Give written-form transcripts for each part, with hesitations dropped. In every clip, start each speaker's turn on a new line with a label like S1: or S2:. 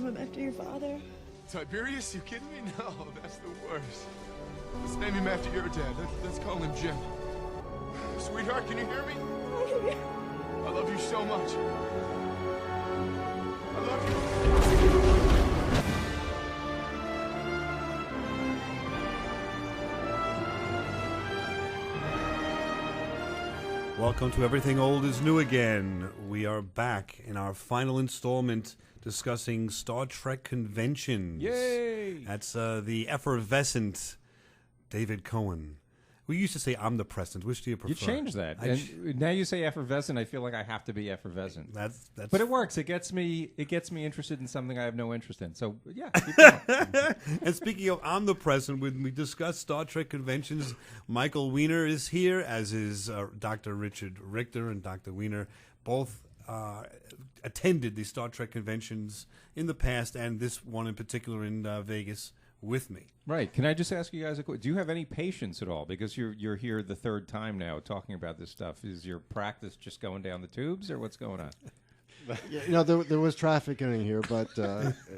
S1: him after your father?
S2: Tiberius? You kidding me? No, that's the worst. Let's name him after your dad. Let's call him Jim. Sweetheart, can you hear me? I love you so much. I love you.
S3: Welcome to Everything Old is New Again. We are back in our final installment discussing Star Trek conventions.
S4: Yay!
S3: That's the effervescent David Cohen. We used to say omnipresent. Which do you prefer?
S4: You changed that. And now you say effervescent. I feel like I have to be effervescent.
S3: That's.
S4: But it works. It gets me interested in something I have no interest in. So yeah. Keep going.
S3: And speaking of omnipresent, when we discuss Star Trek conventions, Michael Weiner is here, as is Dr. Richard Richter, and Dr. Weiner both attended the Star Trek conventions in the past, and this one in particular in Vegas with me.
S4: Right. Can I just ask you guys do you have any patience at all? Because you're here the third time now talking about this stuff. Is your practice just going down the tubes, or what's going on?
S5: Yeah, there was traffic in here, but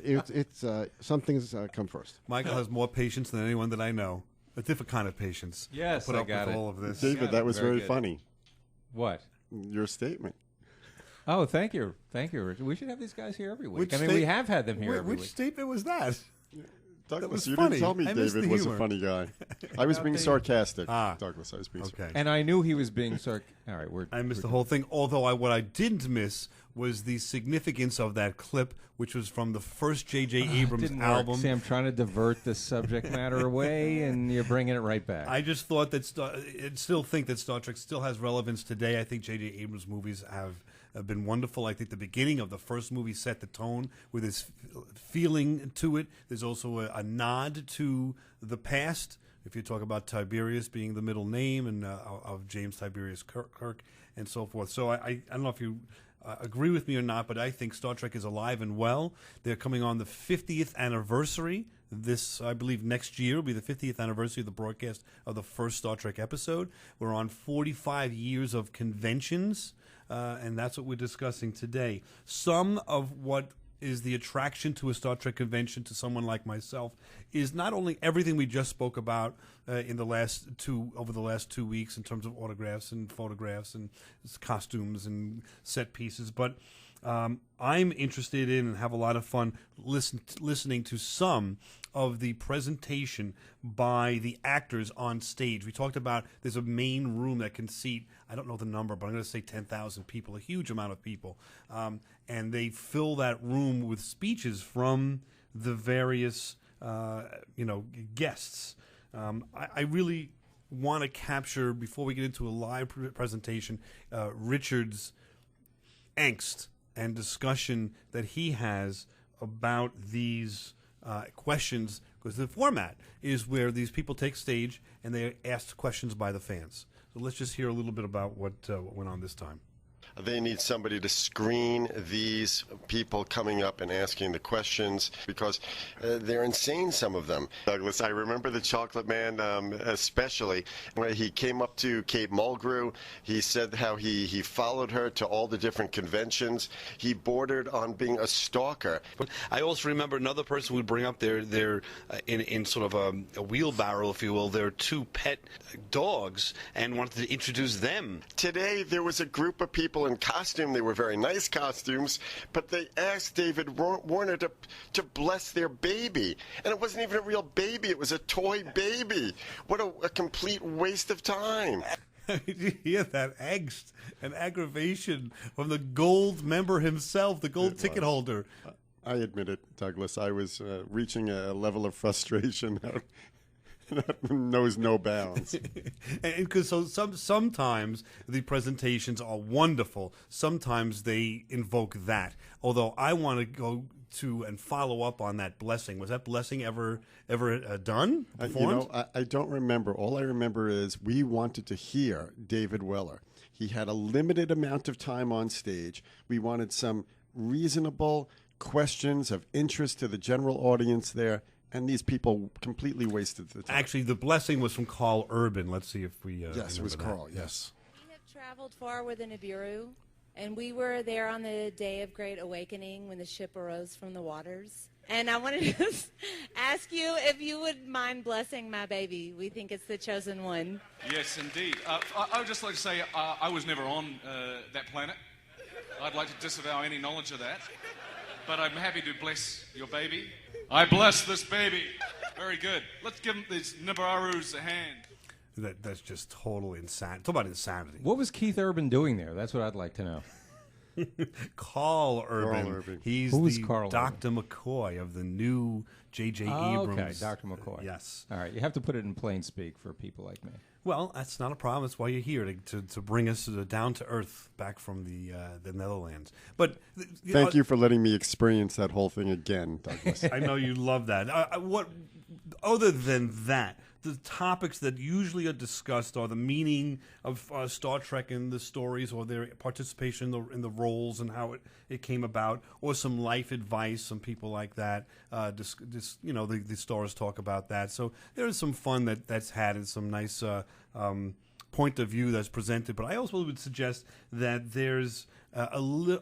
S5: it's some things come first.
S3: Michael has more patience than anyone that I know. A different kind of patience.
S4: Yes,
S3: put
S4: I
S3: up
S4: got
S3: with
S4: it.
S3: all of this.
S6: David, that was very funny.
S4: What?
S6: Your statement.
S4: Oh, thank you, Richard. We should have these guys here every week.
S3: Which
S4: we have had them here every
S3: Which
S4: week.
S3: statement was that?
S6: Douglas,
S3: was
S6: you
S3: funny.
S6: didn't tell me
S3: I missed
S6: David
S3: the
S6: was a
S3: humor.
S6: funny guy. I was being sarcastic,
S3: Ah.
S6: Douglas. I was being
S3: Okay.
S4: And I knew he was being All right,
S3: I missed the whole thing. Although what I didn't miss was the significance of that clip, which was from the first J.J. Abrams album.
S4: See, I'm trying to divert the subject matter away, and you're bringing it right back.
S3: I just thought that still think that Star Trek still has relevance today. I think J.J. Abrams movies have been wonderful. I think the beginning of the first movie set the tone with its feeling to it. There's also a nod to the past. If you talk about Tiberius being the middle name and of James Tiberius Kirk and so forth. So I don't know if you agree with me or not, but I think Star Trek is alive and well. They're coming on the 50th anniversary. This, I believe, next year will be the 50th anniversary of the broadcast of the first Star Trek episode. We're on 45 years of conventions, and that's what we're discussing today. Some of what is the attraction to a Star Trek convention to someone like myself is not only everything we just spoke about over the last 2 weeks in terms of autographs and photographs and costumes and set pieces, but I'm interested in and have a lot of fun listening to some of the presentation by the actors on stage. We talked about there's a main room that can seat, I don't know the number, but I'm going to say 10,000 people, a huge amount of people. And they fill that room with speeches from the various guests. I really want to capture, before we get into a live presentation, Richard's angst and discussion that he has about these questions, because the format is where these people take stage and they ask questions by the fans. So let's just hear a little bit about what went on this time.
S6: They need somebody to screen these people coming up and asking the questions, because they're insane, some of them. Douglas, I remember the Chocolate Man especially. When he came up to Kate Mulgrew, he said how he followed her to all the different conventions. He bordered on being a stalker.
S7: I also remember another person would bring up their in sort of a wheelbarrow, if you will, their two pet dogs, and wanted to introduce them.
S6: Today, there was a group of people in costume. They were very nice costumes, but they asked David Warner to bless their baby. And it wasn't even a real baby. It was a toy baby. What a complete waste of time.
S3: Did you hear that angst and aggravation from the gold member himself, the gold ticket holder?
S6: I admit it, Douglas. I was reaching a level of frustration that knows no bounds.
S3: Because sometimes the presentations are wonderful. Sometimes they invoke that. Although I want to go to and follow up on that blessing. Was that blessing ever done? Performed?
S6: I don't remember. All I remember is we wanted to hear David Weller. He had a limited amount of time on stage. We wanted some reasonable questions of interest to the general audience there. And these people completely wasted the time.
S3: Actually, the blessing was from Carl Urban. Let's see if we
S6: yes, it was
S3: that.
S6: Carl, yes.
S1: We have traveled far with the Nibiru, And we were there on the day of Great Awakening when the ship arose from the waters. And I wanted to just ask you if you would mind blessing my baby. We think it's the chosen one.
S8: Yes, indeed. I would just like to say I was never on that planet. I'd like to disavow any knowledge of that. But I'm happy to bless your baby. I bless this baby. Very good. Let's give these Nibarus a hand.
S3: That's just total insanity. Talk about insanity.
S4: What was Keith Urban doing there? That's what I'd like to know.
S3: Carl Urban. He's
S4: Who's
S3: the
S4: Carl
S3: Dr. McCoy of the new J.J. Abrams.
S4: Okay, Dr. McCoy.
S3: Yes.
S4: All right, you have to put it in plain speak for people like me.
S3: Well, that's not a problem. That's why you're here, to bring us down to earth back from the Netherlands. But
S5: Thank you for letting me experience that whole thing again, Douglas.
S3: I know you love that. What other than that, the topics that usually are discussed are the meaning of Star Trek in the stories, or their participation in the roles and how it came about, or some life advice. Some people like that. The stars talk about that. So there is some fun that's had, and some nice point of view that's presented. But I also would suggest that there's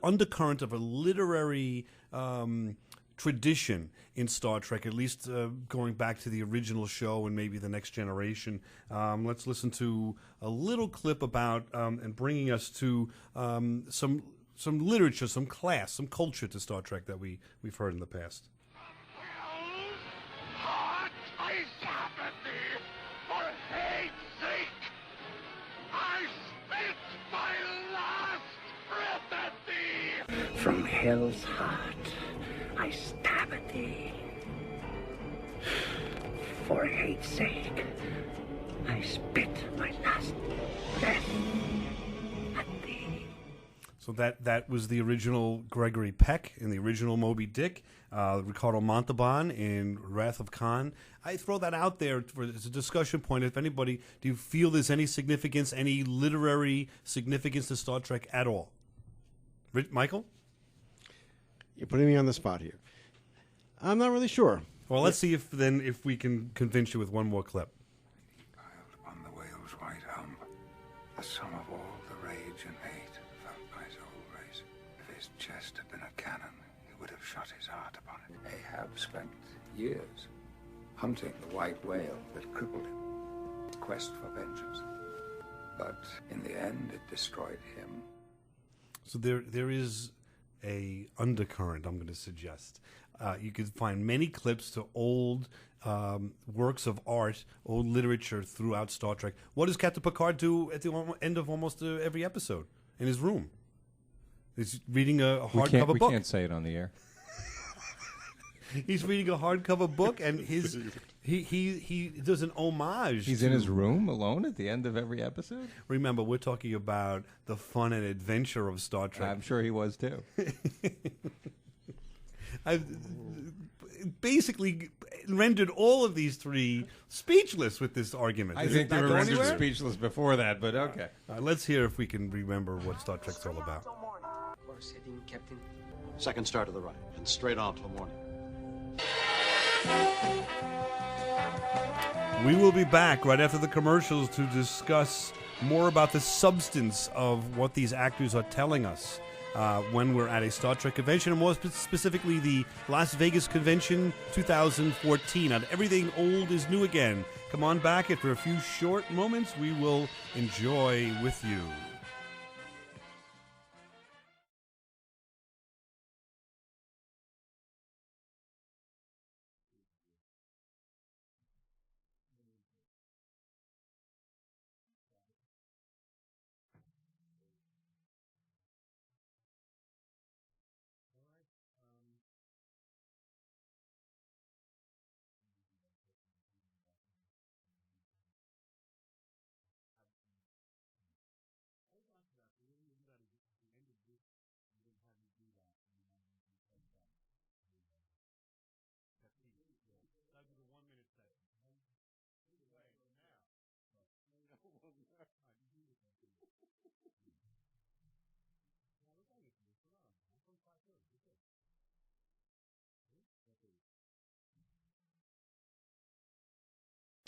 S3: undercurrent of a literary tradition in Star Trek, at least going back to the original show and maybe the Next Generation. Let's listen to a little clip about and bringing us to some literature, some class, some culture to Star Trek that we've heard in the past.
S9: From hell's heart, I stab at thee. For hate's sake, I spit my last breath at thee.
S3: So that was the original Gregory Peck in the original Moby Dick, Ricardo Montalban in Wrath of Khan. I throw that out there as a discussion point. If anybody, do you feel there's any significance, any literary significance to Star Trek at all? Michael?
S5: You're putting me on the spot here. I'm not really sure.
S3: Well, let's see if we can convince you with one more clip.
S10: Piled upon the whale's white hump, the sum of all the rage and hate felt by his whole race. If his chest had been a cannon, he would have shot his heart upon it. Ahab spent years hunting the white whale that crippled him, quest for vengeance. But in the end, it destroyed him.
S3: So there is a undercurrent, I'm going to suggest. You can find many clips to old works of art, old literature throughout Star Trek. What does Captain Picard do at the end of almost every episode in his room? He's reading a hardcover book.
S4: We can't say it on the air.
S3: He's reading a hardcover book, and he does an homage.
S4: He's in his room alone at the end of every episode?
S3: Remember, we're talking about the fun and adventure of Star Trek.
S4: I'm sure he was, too.
S3: I've basically rendered all of these three speechless with this argument.
S4: I think they were rendered speechless before that, but okay.
S3: Let's hear if we can remember what Star Trek's all about.
S11: Course heading, Captain. Second star to the right, and straight on till morning.
S3: We will be back right after the commercials to discuss more about the substance of what these actors are telling us when we're at a Star Trek convention, and more specifically the Las Vegas Convention 2014. Not everything old is new again. Come on back, and for a few short moments we will enjoy with you.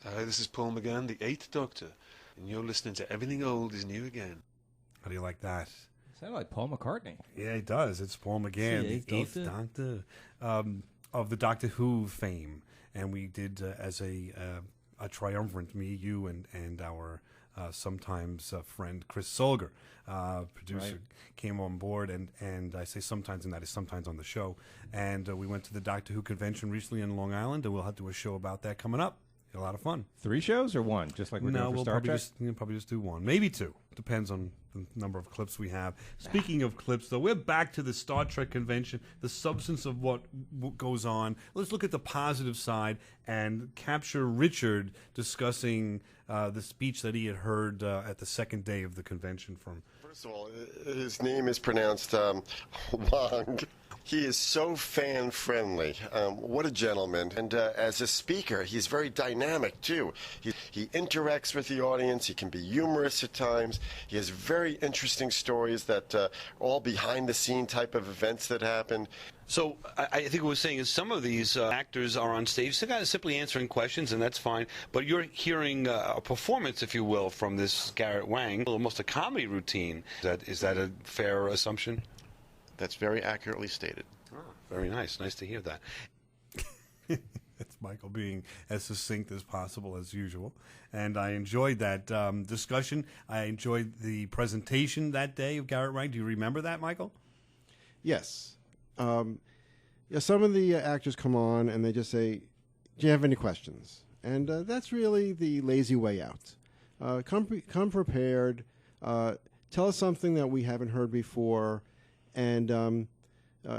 S7: Hi, this is Paul McGann, the 8th Doctor, and you're listening to Everything Old is New Again.
S3: How do you like that?
S4: Sounded like Paul McCartney.
S3: Yeah, it does. It's Paul McGann, the Eighth Doctor of the Doctor Who fame, and we did as a triumvirate, me, you, and our sometimes friend Chris Solger, producer, came on board, and I say sometimes, and that is sometimes on the show. And we went to the Doctor Who convention recently in Long Island, and we'll have to do a show about that coming up. A lot of fun.
S4: 3 shows or 1, just like we're doing for Star Trek?
S3: We'll probably just do 1, maybe 2. Depends on the number of clips we have. Speaking of clips, though, we're back to the Star Trek convention, the substance of what goes on. Let's look at the positive side and capture Richard discussing the speech that he had heard at the second day of the convention from.
S6: First of all, his name is pronounced Wang. He is so fan-friendly. What a gentleman. And as a speaker, he's very dynamic, too. He interacts with the audience. He can be humorous at times. He has very interesting stories that are all behind-the-scene type of events that happen.
S7: So I think what we're saying is some of these actors are on stage, they're kind of simply answering questions, and that's fine. But you're hearing a performance, if you will, from this Garrett Wang, almost a comedy routine. Is that a fair assumption?
S6: That's very accurately stated.
S7: Oh, very nice. Nice to hear that.
S3: That's Michael being as succinct as possible, as usual. And I enjoyed that discussion. I enjoyed the presentation that day of Garrett Wang. Do you remember that, Michael?
S5: Yes. Some of the actors come on and they just say, do you have any questions? And that's really the lazy way out. Come prepared. Tell us something that we haven't heard before. And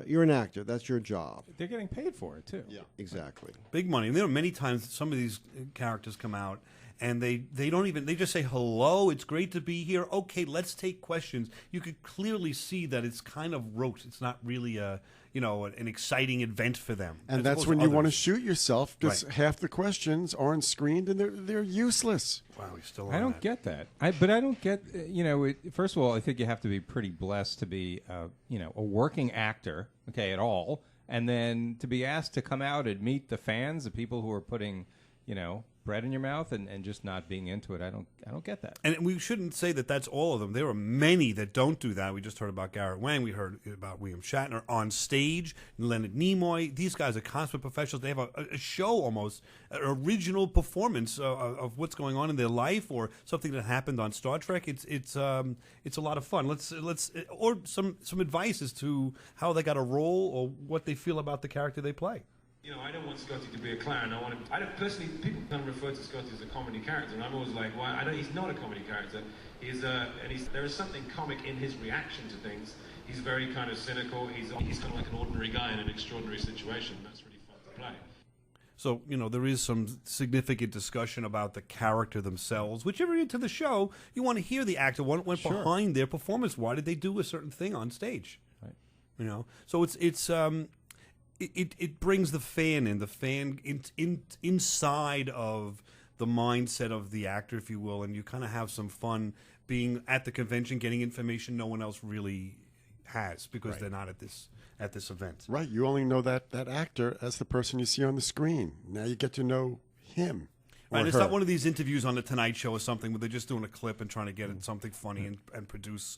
S5: you're an actor. That's your job.
S4: They're getting paid for it, too.
S5: Yeah, exactly.
S3: Big money. And there are many times some of these characters come out and they don't even, they just say, hello, it's great to be here. Okay, let's take questions. You could clearly see that it's kind of rote. It's not really an exciting event for them.
S12: And that's when you want to shoot yourself, because half the questions aren't screened and they're useless.
S3: Wow, we still.
S4: I don't get that. But I don't get. First of all, I think you have to be pretty blessed to be, a working actor, at all, and then to be asked to come out and meet the fans, the people who are putting, bread in your mouth and just not being into it. I don't get that.
S3: And we shouldn't say that that's all of them. There are many that don't do that. We just heard about Garrett Wang. We heard about William Shatner on stage, Leonard Nimoy. These guys are consummate professionals. They have a show almost, an original performance of what's going on in their life or something that happened on Star Trek. It's a lot of fun. Let's or some advice as to how they got a role or what they feel about the character they play.
S13: I don't want Scotty to be a clown. I don't personally. People kind of refer to Scotty as a comedy character, and I'm always like, well, I know he's not a comedy character. There is something comic in his reaction to things. He's very kind of cynical. He's kind of like an ordinary guy in an extraordinary situation. That's really fun to play.
S3: So, there is some significant discussion about the character themselves. Whichever you're into the show, you want to hear the actor, what went behind their performance. Why did they do a certain thing on stage? Right. So it brings the fan inside of the mindset of the actor, if you will, and you kind of have some fun being at the convention, getting information no one else really has because they're not at this event.
S12: Right. You only know that actor as the person you see on the screen. Now you get to know him.
S3: Right. It's not one of these interviews on the Tonight Show or something where they're just doing a clip and trying to get something funny and produce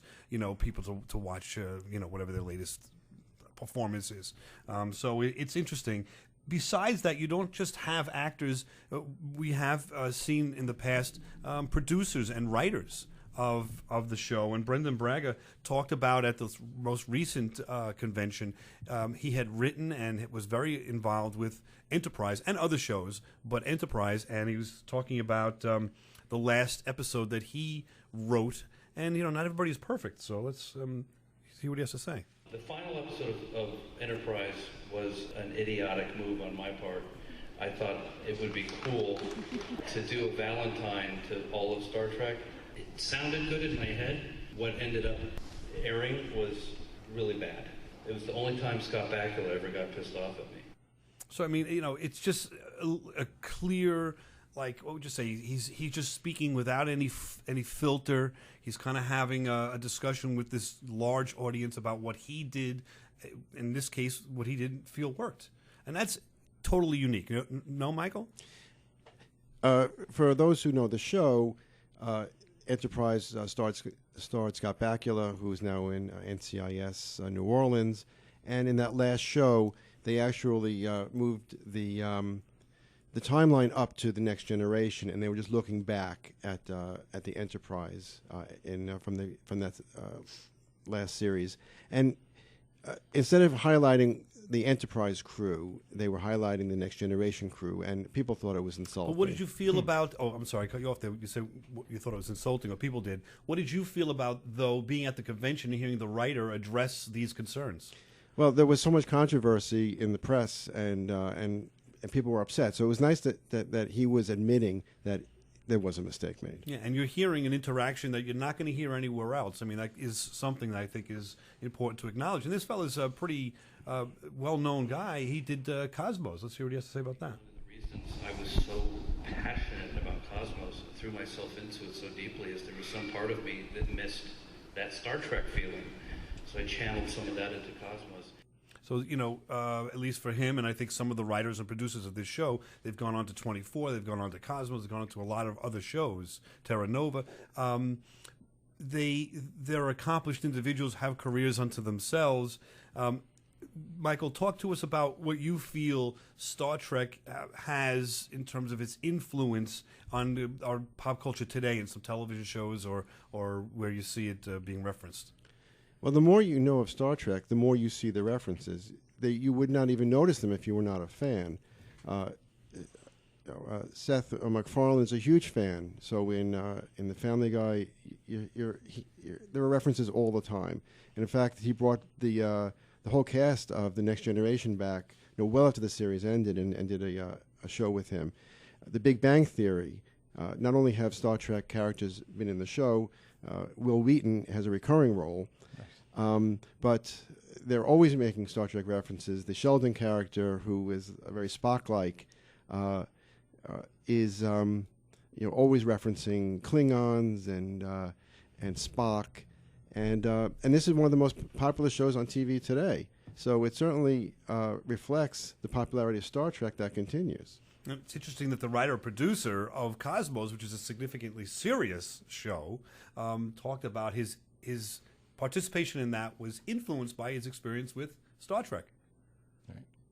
S3: people to watch whatever their latest performances. So it's interesting. Besides that, you don't just have actors. We have seen in the past producers and writers of the show. And Brendan Braga talked about at the most recent convention, he had written and was very involved with Enterprise and other shows, but Enterprise, and he was talking about the last episode that he wrote. And, not everybody is perfect, so let's see what he has to say.
S14: The final episode of Enterprise was an idiotic move on my part. I thought it would be cool to do a Valentine to all of Star Trek. It sounded good in my head. What ended up airing was really bad. It was the only time Scott Bakula ever got pissed off at me.
S3: So, it's just a clear... what would you say? He's just speaking without any filter. He's kind of having a discussion with this large audience about what he did. In this case, what he didn't feel worked, and that's totally unique. No, Michael.
S5: For those who know the show, Enterprise starts starred Scott Bakula, who's now in NCIS New Orleans. And in that last show, they actually moved the timeline up to the Next Generation, and they were just looking back at the Enterprise from that last series. And instead of highlighting the Enterprise crew, they were highlighting the Next Generation crew, and people thought it was insulting.
S3: But what did you feel about? Oh, I'm sorry, I cut you off there. You said you thought it was insulting, or people did. What did you feel about, though, being at the convention and hearing the writer address these concerns?
S5: Well, there was so much controversy in the press, and people were upset. So it was nice that he was admitting that there was a mistake made.
S3: Yeah, and you're hearing an interaction that you're not going to hear anywhere else. I mean, that is something that I think is important to acknowledge. And this fella's a pretty well-known guy. He did Cosmos. Let's hear what he has to say about that.
S14: One of the reasons I was so passionate about Cosmos and threw myself into it so deeply is there was some part of me that missed that Star Trek feeling. So I channeled some of that into Cosmos.
S3: So, at least for him, and I think some of the writers and producers of this show, they've gone on to 24, they've gone on to Cosmos, they've gone on to a lot of other shows, Terra Nova. They're accomplished individuals, have careers unto themselves. Michael, talk to us about what you feel Star Trek has in terms of its influence on our pop culture today in some television shows or where you see it being referenced.
S5: Well, the more you know of Star Trek, the more you see the references. You would not even notice them if you were not a fan. Seth MacFarlane is a huge fan, so in The Family Guy, there are references all the time. And in fact, he brought the whole cast of The Next Generation back, well after the series ended, and did a show with him. The Big Bang Theory. Not only have Star Trek characters been in the show, Will Wheaton has a recurring role. But they're always making Star Trek references. The Sheldon character, who is very Spock-like, is always referencing Klingons and Spock, and this is one of the most popular shows on TV today. So it certainly reflects the popularity of Star Trek that continues.
S3: It's interesting that the writer-producer of Cosmos, which is a significantly serious show, talked about his participation in that was influenced by his experience with Star Trek.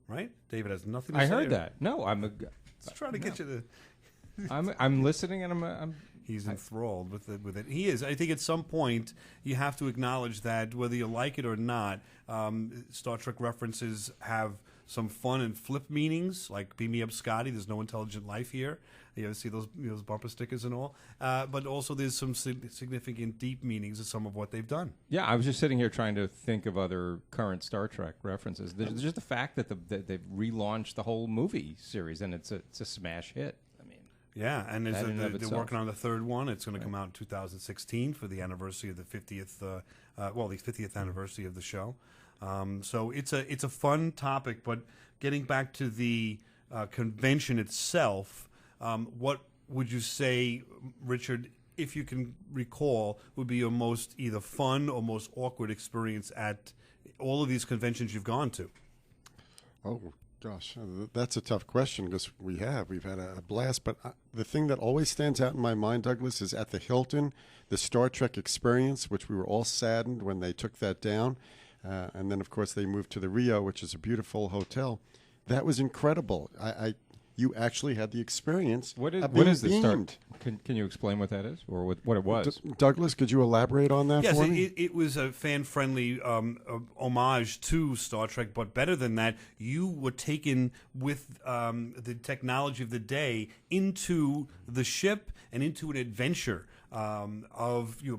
S3: Right? David has nothing to say.
S4: I heard that. No,
S3: Let's try to get you to...
S4: I'm listening, and I'm
S3: He's enthralled with it. He is. I think at some point you have to acknowledge that whether you like it or not, Star Trek references have some fun and flip meanings, like "Beam me up, Scotty." There's no intelligent life here. You see those bumper stickers and all. But also there's some significant deep meanings of some of what they've done.
S4: Yeah, I was just sitting here trying to think of other current Star Trek references. There's just the fact that they've relaunched the whole movie series, and it's a smash hit. I mean,
S3: yeah, and they're working on the third one. It's going to come out in 2016 for the anniversary of the 50th, the 50th anniversary of the show. So it's a fun topic. But getting back to the convention itself. What would you say, Richard, if you can recall, would be your most either fun or most awkward experience at all of these conventions you've gone to?
S12: Oh, gosh, that's a tough question because we've had a blast. But the thing that always stands out in my mind, Douglas, is at the Hilton, the Star Trek experience, which we were all saddened when they took that down. And then, of course, they moved to the Rio, which is a beautiful hotel. That was incredible. You actually had the experience.
S4: What is the start? Can you explain what that is, or what it was?
S12: Douglas, could you elaborate on that for me?
S3: Yes, it was a fan-friendly homage to Star Trek, but better than that, you were taken with the technology of the day into the ship and into an adventure.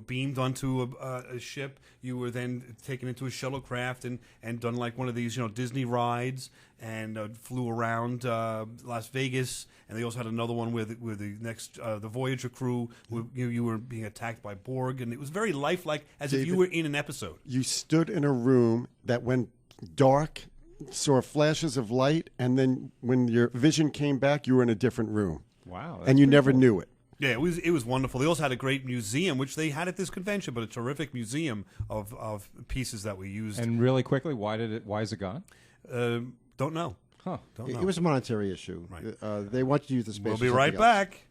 S3: Beamed onto a ship. You were then taken into a shuttlecraft and done like one of these Disney rides, and flew around Las Vegas. And they also had another one where the Voyager crew you were being attacked by Borg, and it was very lifelike, as
S12: David,
S3: if you were in an episode.
S12: You stood in a room that went dark, saw flashes of light, and then when your vision came back, you were in a different room.
S4: Wow!
S12: And you never knew it.
S3: Yeah, it was wonderful. They also had a great museum, which they had at this convention, but a terrific museum of pieces that we used.
S4: And really quickly, why is it gone?
S3: Don't know.
S4: Huh?
S3: Don't know.
S5: It was a monetary issue.
S3: Right.
S5: They wanted to use the space.
S3: We'll
S5: for
S3: be right
S5: something else.
S3: back.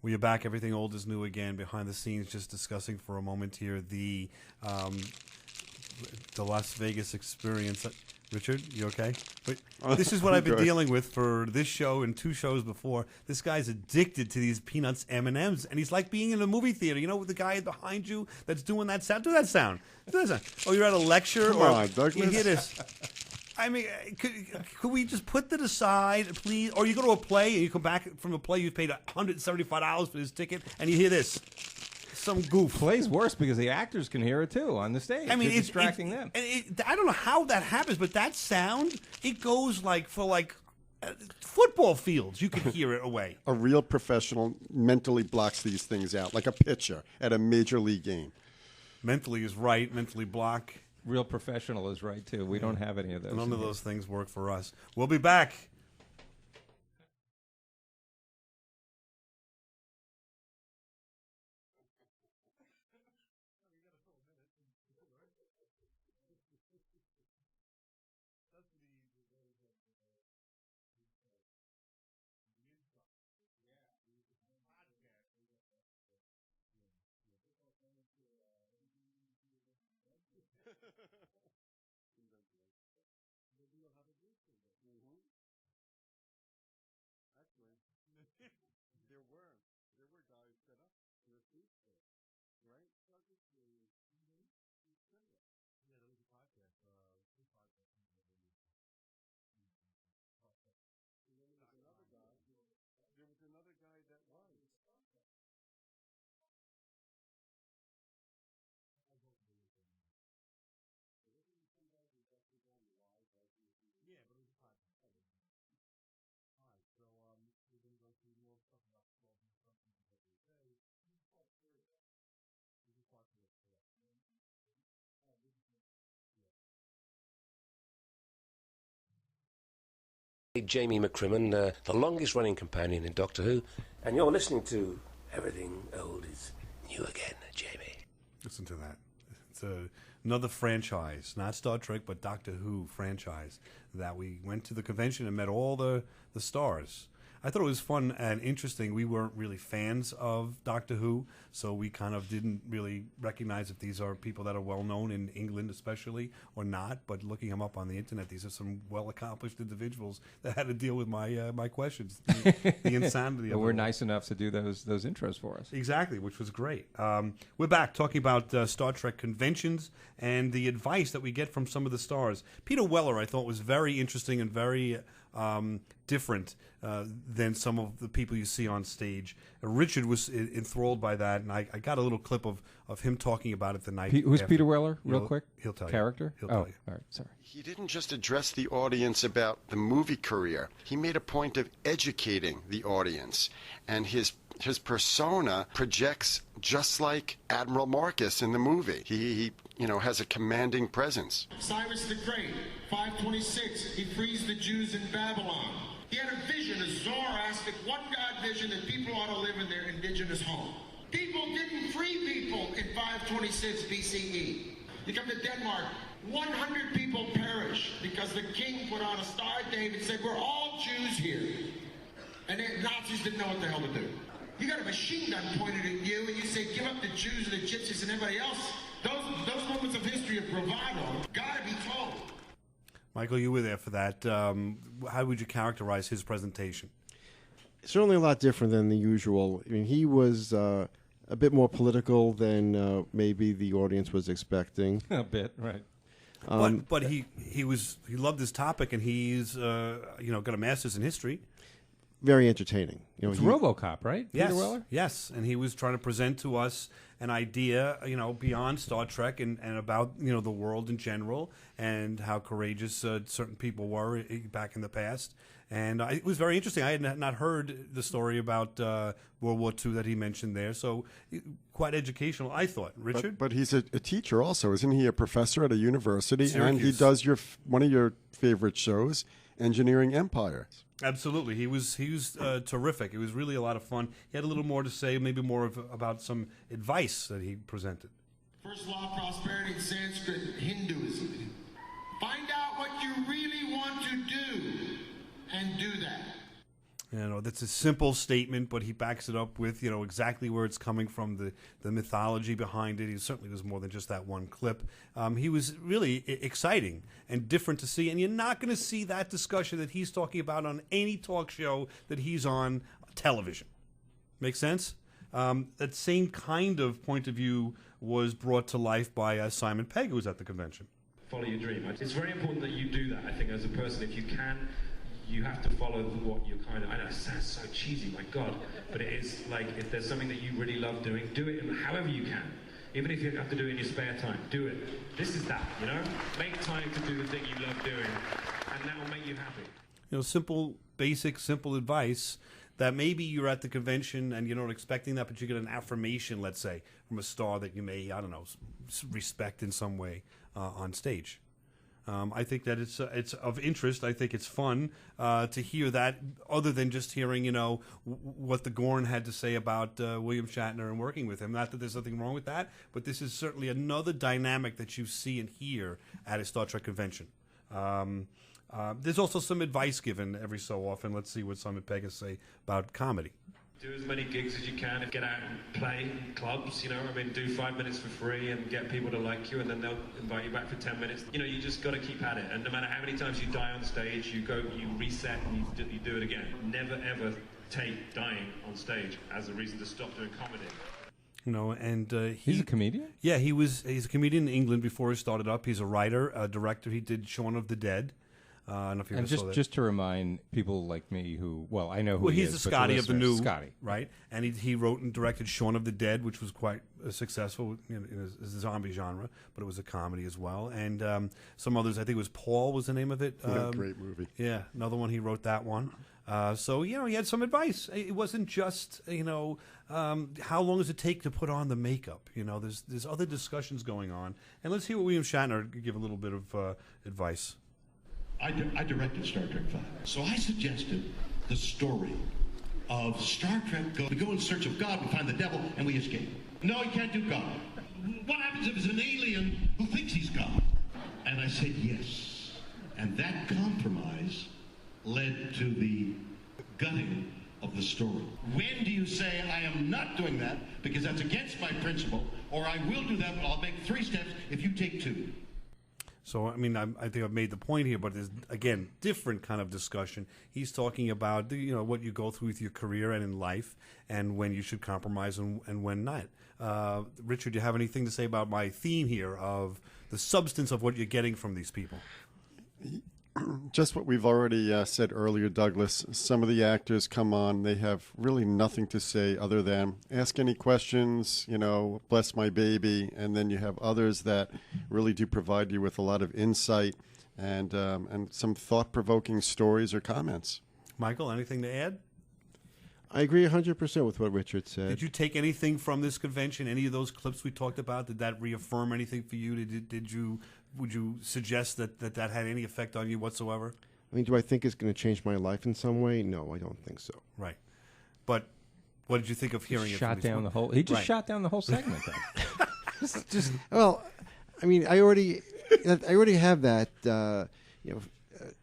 S3: We are back. Everything old is new again. Behind the scenes, just discussing for a moment here the Las Vegas experience. Richard, you okay? Wait, this is what I've been dealing with for this show and 2 shows before. This guy's addicted to these Peanuts M&Ms, and he's like being in a movie theater. You know, with the guy behind you that's doing that sound. Do that sound. Do that sound. Oh, you're at a lecture?
S12: Come on, Douglas.
S3: You hear this? I mean, could we just put that aside, please? Or you go to a play and you come back from a play, you've paid $175 for this ticket, and you hear this. Some goof.
S4: Plays worse because the actors can hear it too on the stage.
S3: I mean,
S4: it's distracting them.
S3: I don't know how that happens, but that sound, it goes for football fields. You can hear it away.
S12: A real professional mentally blocks these things out, like a pitcher at a major league game.
S3: Mentally is right. Mentally block.
S4: Real professional is right too. We don't have any of those.
S3: None of those things work for us. We'll be back.
S12: There were guys set up in the streets there, right?
S3: Yeah, there was a podcast.
S12: And then there was another guy. There was another guy that was.
S3: Yeah, but it was a podcast. All right, so we're going to go through more stuff about 12 and something that they say. This is part 3. This is part 3, correct.
S15: Jamie McCrimmon, the longest-running companion in Doctor Who, and you're listening to Everything Old is New Again, Jamie.
S3: Listen to that. It's another franchise, not Star Trek, but Doctor Who franchise, that we went to the convention and met all the stars. I thought it was fun and interesting. We weren't really fans of Doctor Who, so we kind of didn't really recognize if these are people that are well-known in England especially or not, but looking them up on the internet, these are some well-accomplished individuals that had to deal with my questions, the insanity of it.
S4: We're nice enough to do those intros for us.
S3: Exactly, which was great. We're back talking about Star Trek conventions and the advice that we get from some of the stars. Peter Weller, I thought, was very interesting and very different than some of the people you see on stage. Richard was enthralled by that, and I got a little clip of him talking about it the night.
S4: Who's
S3: after.
S4: Peter Weller, real quick?
S3: He'll tell
S4: Character?
S3: you. He'll tell you.
S4: All right, sorry.
S6: He didn't just address the audience about the movie career. He made a point of educating the audience, and his persona projects just like Admiral Marcus in the movie. He has a commanding presence.
S16: Cyrus the Great, 526, he frees the Jews in Babylon. He had a vision, a Zoroastric, one-God vision that people ought to live in their indigenous home. People didn't free people in 526 BCE. You come to Denmark, 100 people perish because the king put on a Star of David and said, we're all Jews here. And the Nazis didn't know what the hell to do. You got a machine gun pointed at you and you say, give up the Jews and the Gypsies and everybody else. Those moments of history of bravado gotta be told.
S3: Michael, you were there for that. How would you characterize his presentation?
S5: Certainly a lot different than the usual. I mean, he was a bit more political than maybe the audience was expecting.
S4: A bit, right.
S3: But he loved his topic, and he's got a master's in history.
S5: Very entertaining.
S4: It's RoboCop, right?
S3: Yes,
S4: Peter Weller?
S3: yes, and he was trying to present to us an idea, beyond Star Trek and about the world in general and how courageous certain people were back in the past. And it was very interesting. I had not heard the story about World War II that he mentioned there, so quite educational, I thought. Richard?
S12: But he's a teacher also. Isn't he a professor at a university?
S3: Syracuse.
S12: And he does one of your favorite shows, engineering empire.
S3: Absolutely, he was terrific. It was really a lot of fun. He had a little more to say, maybe more about some advice that he presented.
S16: First law of prosperity in Sanskrit, Hinduism. Find out what you really want to do and do that.
S3: You know, that's a simple statement, but he backs it up with, exactly where it's coming from, the mythology behind it. He certainly was more than just that one clip. He was really exciting and different to see, and you're not going to see that discussion that he's talking about on any talk show that he's on television. Make sense? That same kind of point of view was brought to life by Simon Pegg, who was at the convention.
S13: Follow your dream. It's very important that you do that, I think, as a person. If you can, you have to follow what you're kind of... I know it sounds so cheesy, my God, but it is like, if there's something that you really love doing, do it however you can. Even if you have to do it in your spare time, do it. This is that, Make time to do the thing you love doing, and that will make you happy.
S3: Simple, basic, simple advice that maybe you're at the convention and you're not expecting that, but you get an affirmation, let's say, from a star that you may, respect in some way on stage. I think that it's of interest. I think it's fun to hear that, other than just hearing, what the Gorn had to say about William Shatner and working with him. Not that there's nothing wrong with that, but this is certainly another dynamic that you see and hear at a Star Trek convention. There's also some advice given every so often. Let's see what Simon Pegg has to say about comedy.
S13: Do as many gigs as you can. Get out and play in clubs, do 5 minutes for free and get people to like you, and then they'll invite you back for 10 minutes. You just got to keep at it. And no matter how many times you die on stage, you reset and you do it again. Never, ever take dying on stage as a reason to stop doing comedy.
S3: And
S4: he's a comedian?
S3: Yeah, he's a comedian in England before he started up. He's a writer, a director. He did Shaun of the Dead. I don't know if you ever saw that.
S4: Just to remind people like me I know who he is.
S3: He's the Scotty of the new,
S4: Scotty,
S3: right? And he wrote and directed Shaun of the Dead, which was quite successful in the zombie genre, but it was a comedy as well. And some others, I think it was Paul was the name of it.
S12: Great movie.
S3: Yeah, another one, he wrote that one. So, he had some advice. It wasn't just, how long does it take to put on the makeup? There's other discussions going on. And let's hear what William Shatner give a little bit of advice.
S16: I directed Star Trek V. So I suggested the story of Star Trek. We go in search of God, we find the devil, and we escape. No, you can't do God. What happens if it's an alien who thinks he's God? And I said yes. And that compromise led to the gutting of the story. When do you say, I am not doing that because that's against my principle, or I will do that, but I'll make 3 steps if you take 2?
S3: So, I think I've made the point here, but there's, again, different kind of discussion. He's talking about, what you go through with your career and in life, and when you should compromise and when not. Richard, do you have anything to say about my theme here of the substance of what you're getting from these people?
S12: Just what we've already said earlier, Douglas. Some of the actors come on, they have really nothing to say other than ask any questions, bless my baby, and then you have others that really do provide you with a lot of insight and some thought-provoking stories or comments.
S3: Michael, anything to add?
S5: I agree 100% with what Richard said.
S3: Did you take anything from this convention, any of those clips we talked about? Did that reaffirm anything for you? Would you suggest that had any effect on you whatsoever?
S5: Do I think it's going to change my life in some way? No, I don't think so.
S3: Right. But what did you think of hearing it?
S4: He just shot down the whole segment then.
S5: Well, I already have that,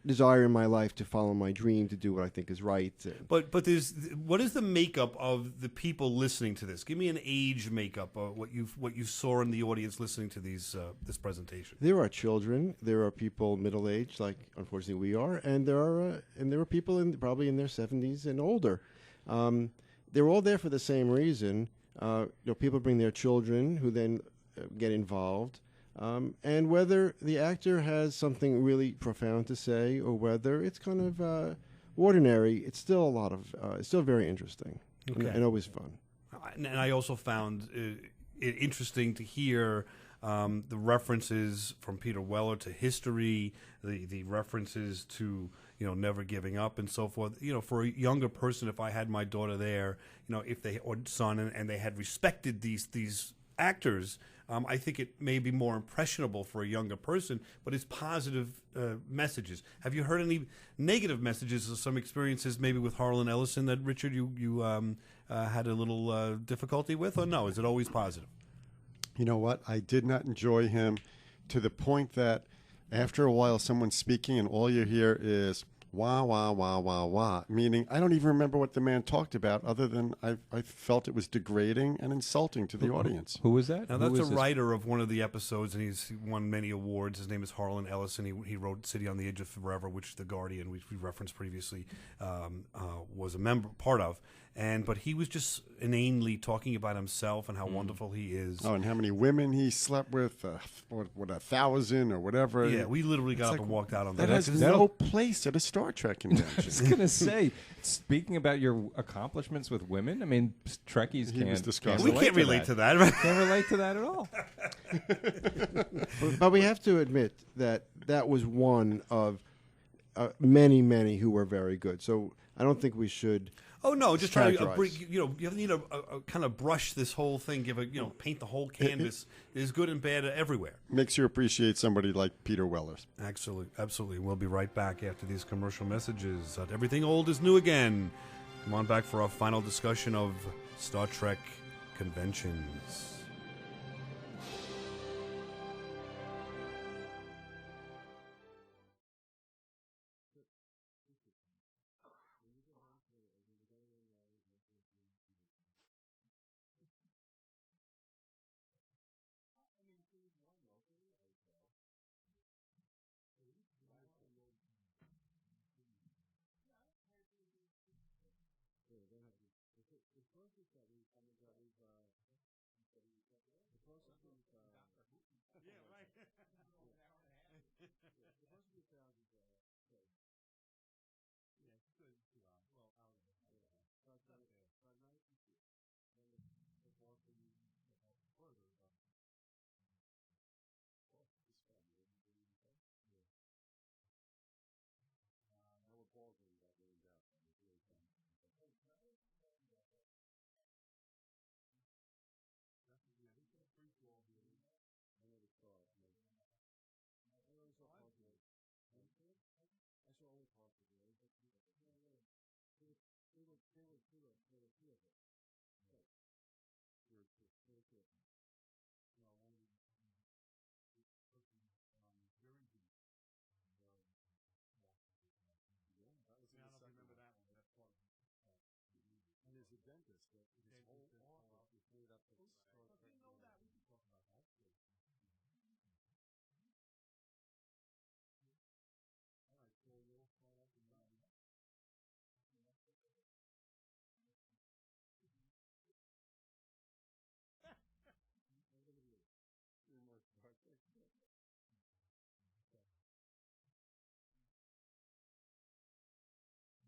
S5: desire in my life to follow my dream, to do what I think is right.
S3: But what is the makeup of the people listening to this? Give me an age makeup of what you saw in the audience listening to this presentation.
S5: There are children. There are people middle aged, like unfortunately we are, and there are people probably in their 70s and older. They're all there for the same reason. People bring their children who then get involved. And whether the actor has something really profound to say or whether it's kind of ordinary, it's still it's still very interesting and always fun.
S3: And I also found it interesting to hear the references from Peter Weller to history, the references to never giving up and so forth. For a younger person, if I had my daughter there, if they or son and they had respected these actors, I think it may be more impressionable for a younger person, but it's positive messages. Have you heard any negative messages or some experiences maybe with Harlan Ellison that, Richard, you had a little difficulty with, or no? Is it always positive?
S12: You know what? I did not enjoy him to the point that after a while someone's speaking and all you hear is wah, wah, wah, wah, wah, meaning I don't even remember what the man talked about other than I felt it was degrading and insulting to the audience.
S4: Who was that?
S3: Now, that's a writer of one of the episodes, and he's won many awards. His name is Harlan Ellison. He wrote City on the Edge of Forever, which The Guardian, which we referenced previously, was a part of. But he was just inanely talking about himself and how wonderful he is.
S12: Oh, and how many women he slept with, what 1,000 or whatever.
S3: Yeah, we literally got up and walked out on that.
S12: That has no place at a Star Trek convention.
S4: I was going to say, speaking about your accomplishments with women, I mean, Trekkies
S3: we can't relate to that.
S4: Can't relate to that at all.
S5: But we have to admit that was one of many who were very good. So I don't think we should.
S3: Oh no! Just trying to you need a kind of brush this whole thing, paint the whole canvas. There's good and bad everywhere.
S12: Makes you appreciate somebody like Peter Weller.
S3: Absolutely. We'll be right back after these commercial messages. Everything old is new again. Come on back for our final discussion of Star Trek conventions.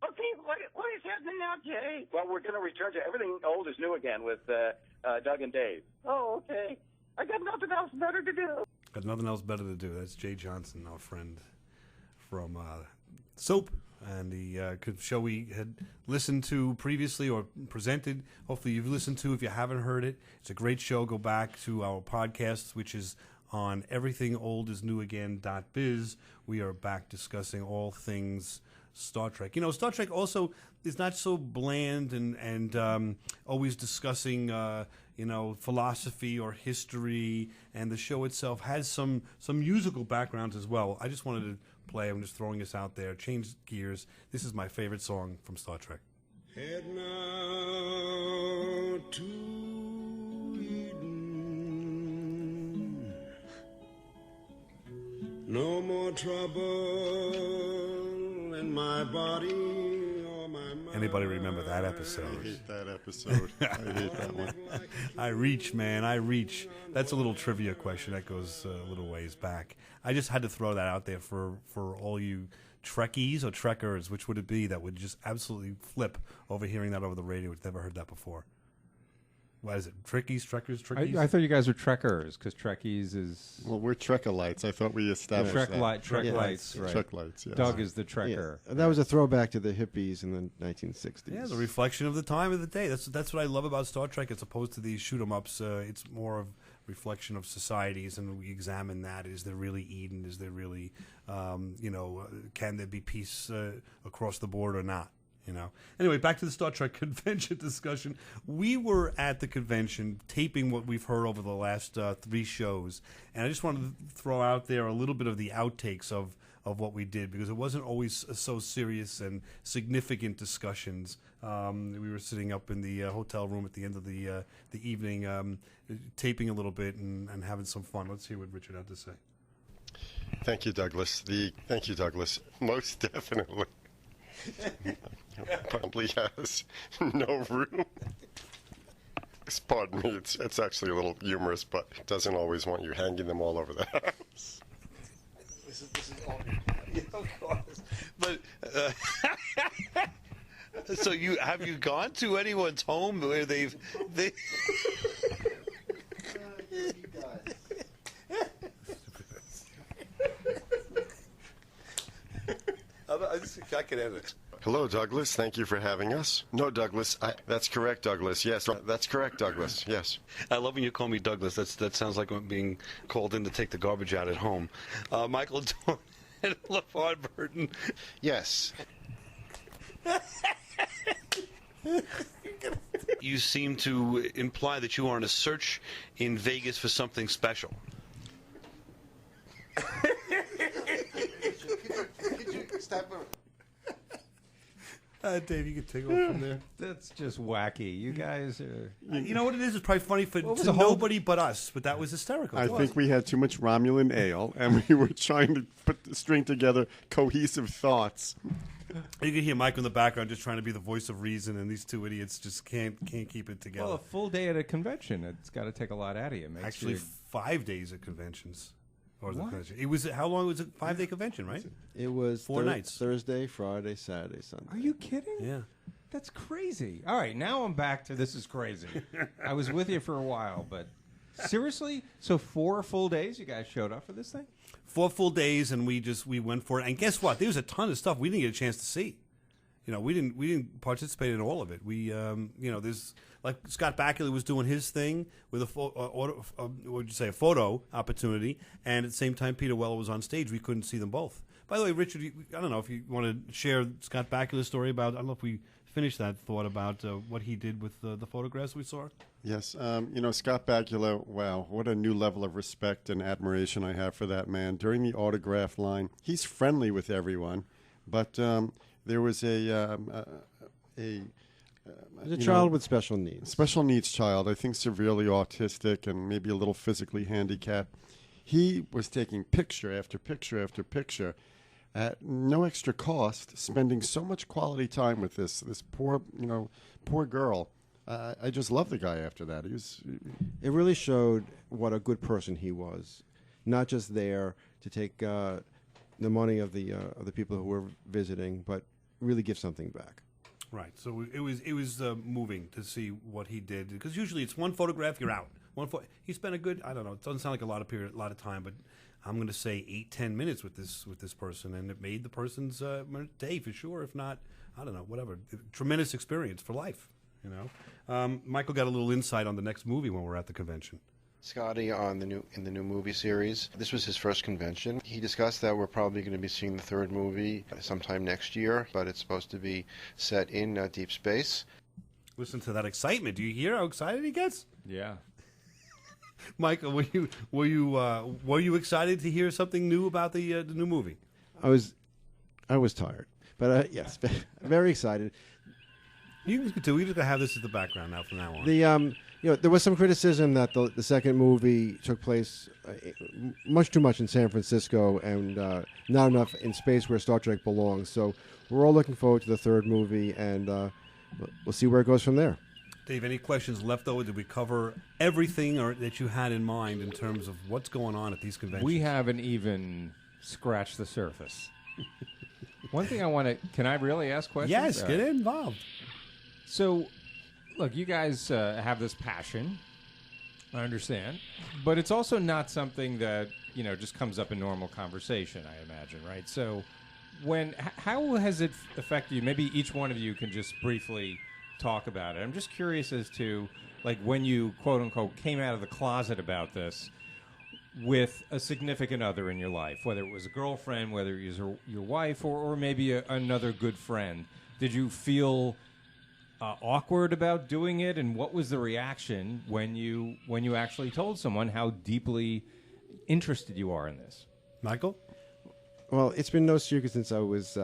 S17: Okay, what is happening now, Jay? Well, we're going to return to Everything Old is New Again with Doug and Dave. Oh, okay. I got nothing else better to do.
S3: Got nothing else better to do. That's Jay Johnson, our friend from Soap, and the show we had listened to previously or presented. Hopefully you've listened to. If you haven't heard it, it's a great show. Go back to our podcast, which is on everythingoldisnewagain.biz. We are back discussing all things Star Trek. Star Trek also is not so bland and always discussing philosophy or history, and the show itself has some musical backgrounds as well. I just wanted to play. I'm just throwing this out there. Change gears. This is my favorite song from Star Trek.
S18: Head now to Eden. No more trouble in my body or my mind.
S3: Anybody remember that episode?
S12: I hate that episode. I hate that one.
S3: I reach, man. I reach. That's a little trivia question that goes a little ways back. I just had to throw that out there for all you Trekkies or Trekkers, which would it be that would just absolutely flip over hearing that over the radio? We've never heard that before. what is it? Trekkies?
S4: I thought you guys were Trekkers because Trekkies is.
S12: Well, we're Trekkalites. I thought we established
S4: Trek
S12: that.
S4: lights, right?
S12: Trekkalites. Yes.
S4: Doug is the Trekker.
S5: Yeah. That was a throwback to the hippies in the 1960s.
S3: Yeah, it's a reflection of the time of the day. That's what I love about Star Trek, as opposed to these shoot 'em ups. It's more of reflection of societies, and we examine that. Is there really Eden? Is there really, can there be peace across the board or not? Anyway, back to the Star Trek convention discussion. We were at the convention taping what we've heard over the last 3 shows, and I just wanted to throw out there a little bit of the outtakes of what we did, because it wasn't always so serious and significant discussions. We were sitting up in the hotel room at the end of the evening, taping a little bit and having some fun. Let's hear what Richard had to say.
S6: Thank you, Douglas. Thank you, Douglas. Most definitely. Probably has no room. Pardon me, it's actually a little humorous, but it doesn't always want you hanging them all over the house.
S7: This is all, of course. But so have you gone to anyone's home where they? I can edit.
S6: Hello, Douglas. Thank you for having us. No, Douglas. That's correct, Douglas. Yes, that's correct, Douglas. Yes.
S7: I love when you call me Douglas. That sounds like I'm being called in to take the garbage out at home. Michael Dorn and LeVar Burton.
S6: Yes.
S7: You seem to imply that you are on a search in Vegas for something special.
S3: Dave, you can take over from there.
S4: That's just wacky. You guys are.
S3: You know what it is? It's probably funny for nobody but us, but that was hysterical.
S12: I think we had too much Romulan ale, and we were trying to string together cohesive thoughts.
S3: You can hear Mike in the background just trying to be the voice of reason, and these two idiots just can't keep it together.
S4: Well, a full day at a convention, it's got to take a lot out of you.
S3: Actually, 5 days at conventions. Or the convention. It was how long was it? 5-day convention, right?
S5: It was
S3: 4 nights.
S5: Thursday, Friday, Saturday, Sunday.
S4: Are you kidding?
S3: Yeah.
S4: That's crazy. All right, now I'm back to this is crazy. I was with you for a while, but seriously? So 4 full days you guys showed up for this thing?
S3: 4 full days, and we went for it. And guess what? There was a ton of stuff we didn't get a chance to see. We didn't participate in all of it. We there's like Scott Bakula was doing his thing with a photo opportunity, and at the same time Peter Weller was on stage. We couldn't see them both. By the way, Richard, I don't know if you want to share Scott Bakula's story about. I don't know if we finished that thought about what he did with the photographs we saw.
S12: Yes, Scott Bakula. Wow, what a new level of respect and admiration I have for that man. During the autograph line, he's friendly with everyone, but there was a
S5: child with special needs.
S12: Special needs child, I think severely autistic and maybe a little physically handicapped. He was taking picture after picture after picture at no extra cost, spending so much quality time with this poor girl. I just love the guy after that.
S5: It really showed what a good person he was, not just there to take the money of the people who were visiting, but really give something back.
S3: Right. So it was moving to see what he did, because usually it's one photograph, you're out. He spent a good, I don't know, it doesn't sound like a lot of time, but I'm going to say 8-10 minutes with this person, and it made the person's day for sure. If not, I don't know, whatever. Tremendous experience for life. Michael got a little insight on the next movie when we're at the convention.
S19: Scotty in the new movie series. This was his first convention. He discussed that we're probably going to be seeing the 3rd movie sometime next year, but it's supposed to be set in deep space.
S3: Listen to that excitement. Do you hear how excited he gets?
S4: Yeah.
S3: Michael, were you excited to hear something new about the new movie?
S5: I was tired, but yes, very excited.
S3: You can do. We're just gonna have this as the background now from now on.
S5: There was some criticism that the second movie took place much too much in San Francisco and not enough in space where Star Trek belongs. So we're all looking forward to the 3rd movie, and we'll see where it goes from there.
S3: Dave, any questions left over? Did we cover everything that you had in mind in terms of what's going on at these conventions?
S4: We haven't even scratched the surface. One thing I want to... Can I really ask questions?
S3: Yes, get involved.
S4: So, look, you guys have this passion. I understand, but it's also not something that just comes up in normal conversation. I imagine, right? So, how has it affected you? Maybe each one of you can just briefly talk about it. I'm just curious as to like when you quote unquote came out of the closet about this with a significant other in your life, whether it was a girlfriend, whether it was your wife, or maybe another good friend. Did you feel awkward about doing it, and what was the reaction when you actually told someone how deeply interested you are in this?
S3: Michael?
S5: Well, it's been no secret since I was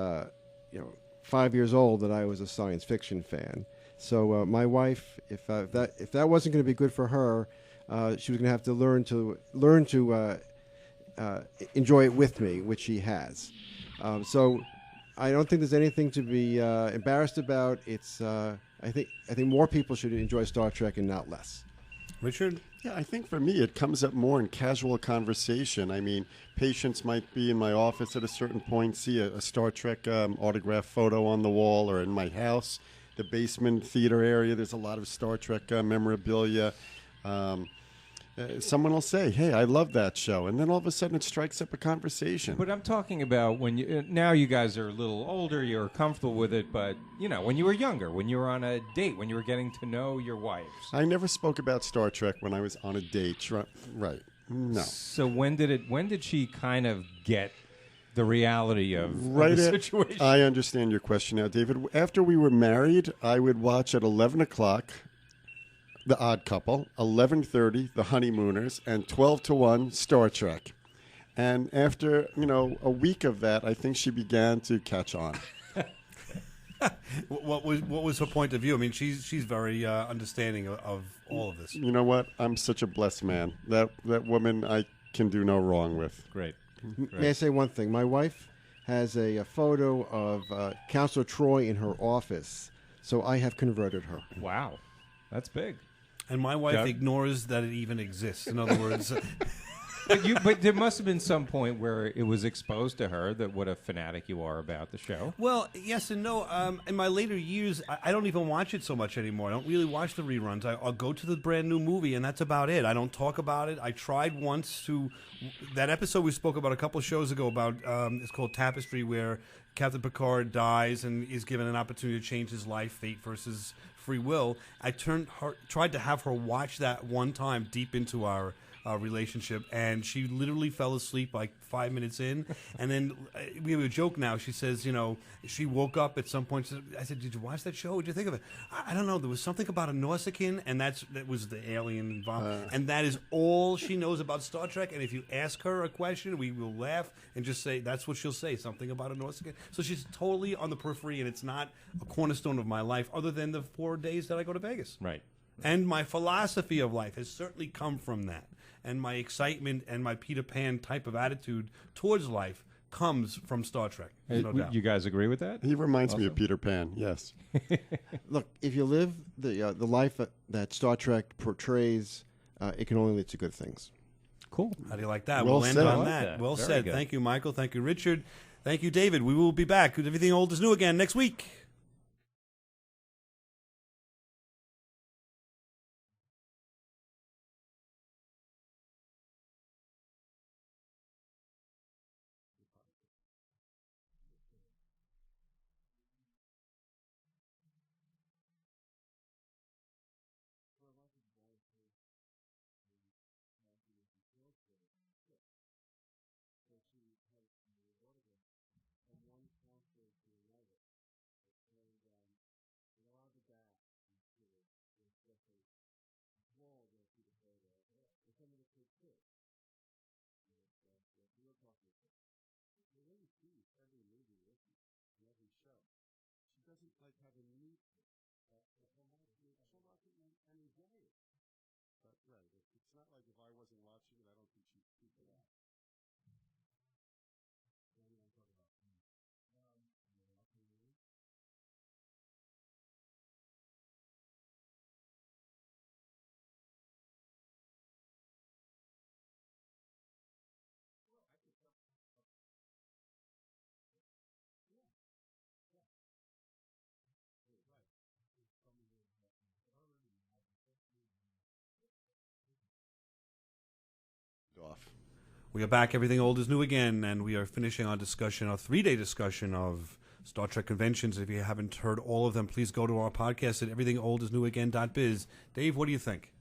S5: 5 years old that I was a science fiction fan. So my wife, if that wasn't going to be good for her, she was going to have to learn to enjoy it with me, which she has. So I don't think there's anything to be embarrassed about. I think more people should enjoy Star Trek and not less.
S3: Richard?
S12: Yeah, I think for me it comes up more in casual conversation. I mean, patients might be in my office at a certain point, see a Star Trek autograph photo on the wall, or in my house, the basement theater area, there's a lot of Star Trek memorabilia. Someone will say, "Hey, I love that show," and then all of a sudden it strikes up a conversation.
S4: But I'm talking about when now you guys are a little older, you're comfortable with it, but when you were younger, when you were on a date, when you were getting to know your wives.
S12: I never spoke about Star Trek when I was on a date. Right? No.
S4: So when did she kind of get the reality of
S12: Right
S4: the
S12: at,
S4: situation?
S12: I understand your question now, David. After we were married, I would watch at 11 o'clock The Odd Couple, 11:30 The Honeymooners, and 12 to 1 Star Trek. And after a week of that, I think she began to catch on.
S3: What was her point of view? I mean, she's very understanding of all of this.
S12: You know what? I'm such a blessed man. That woman I can do no wrong with.
S4: Great.
S5: May I say one thing? My wife has a photo of Counselor Troy in her office, so I have converted her.
S4: Wow, that's big.
S3: And my wife
S4: Doug?
S3: ignores that it even exists. In other words,
S4: but there must have been some point where it was exposed to her that what a fanatic you are about the show.
S3: well, yes and no. In my later years, I don't even watch it so much anymore. I don't really watch the reruns. I'll go to the brand new movie, and that's about it. I don't talk about it. I tried once to that episode we spoke about a couple of shows ago about it's called Tapestry, where Captain Picard dies and is given an opportunity to change his life, fate versus free will. I tried to have her watch that one time deep into our relationship, and she literally fell asleep like 5 minutes in. And then we have a joke now. She says, she woke up at some point. I said, "Did you watch that show? What did you think of it?" I don't know. There was something about a Nausicaan, and that was the alien involved. And that is all she knows about Star Trek. And if you ask her a question, we will laugh and just say, that's what she'll say, something about a Nausicaan. So she's totally on the periphery, and it's not a cornerstone of my life other than the 4 days that I go to Vegas.
S4: Right.
S3: And my philosophy of life has certainly come from that. And my excitement and my Peter Pan type of attitude towards life comes from Star Trek. There's no doubt.
S4: You guys agree with that?
S12: He reminds me of Peter Pan, yes.
S5: Look, if you live the life that Star Trek portrays, it can only lead to good things.
S4: Cool.
S3: How do you like that?
S12: Well
S3: We'll end
S12: said.
S3: on
S12: I like
S3: that.
S4: that.
S3: Well
S4: Very
S3: said.
S4: good.
S3: Thank you, Michael. Thank you, Richard. Thank you, David. We will be back with Everything Old is New again next week.
S12: It's not like if I wasn't watching it, I don't think she'd keep it out.
S3: We are back. Everything old is new again, and we are finishing our discussion, our 3-day discussion of Star Trek conventions. If you haven't heard all of them, please go to our podcast at everythingoldisnewagain.biz. Dave, what do you think?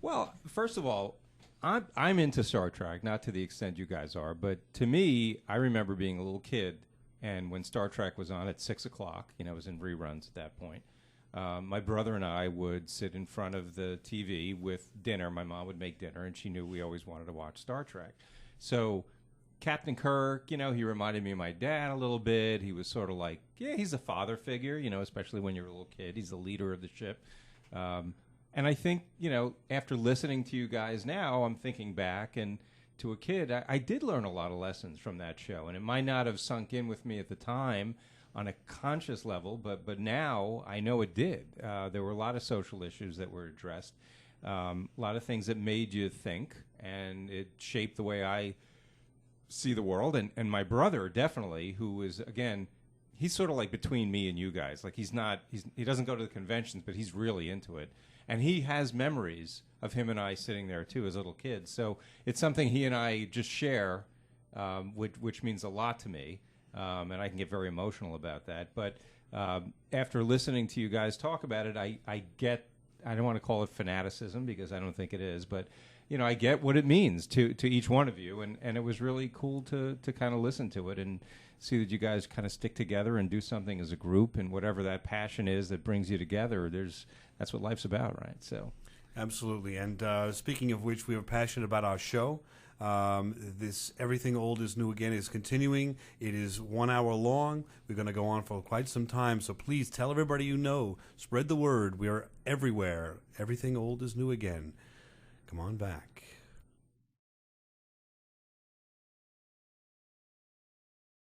S4: Well, first of all, I'm into Star Trek, not to the extent you guys are, but to me, I remember being a little kid, and when Star Trek was on at 6 o'clock, it was in reruns at that point. My brother and I would sit in front of the TV with dinner. My mom would make dinner, and she knew we always wanted to watch Star Trek. So Captain Kirk, he reminded me of my dad a little bit. He was sort of like, he's a father figure, especially when you're a little kid. He's the leader of the ship. And I think, after listening to you guys now, I'm thinking back, and to a kid, I did learn a lot of lessons from that show. And it might not have sunk in with me at the time on a conscious level, but now I know it did. There were a lot of social issues that were addressed, a lot of things that made you think, and it shaped the way I see the world. And my brother, definitely, who is, again, he's sort of like between me and you guys. Like he doesn't go to the conventions, but he's really into it. And he has memories of him and I sitting there, too, as little kids. So it's something he and I just share, which means a lot to me. And I can get very emotional about that. But after listening to you guys talk about it, I get, I don't want to call it fanaticism because I don't think it is, but, I get what it means to each one of you. And it was really cool to kind of listen to it and see that you guys kind of stick together and do something as a group, and whatever that passion is that brings you together, that's what life's about, right? So,
S3: absolutely. And speaking of which, we are passionate about our show. This Everything Old is New Again is continuing. It is 1 hour long. We're going to go on for quite some time, so please tell everybody you know. Spread the word. We are everywhere. Everything Old is New Again. Come on back.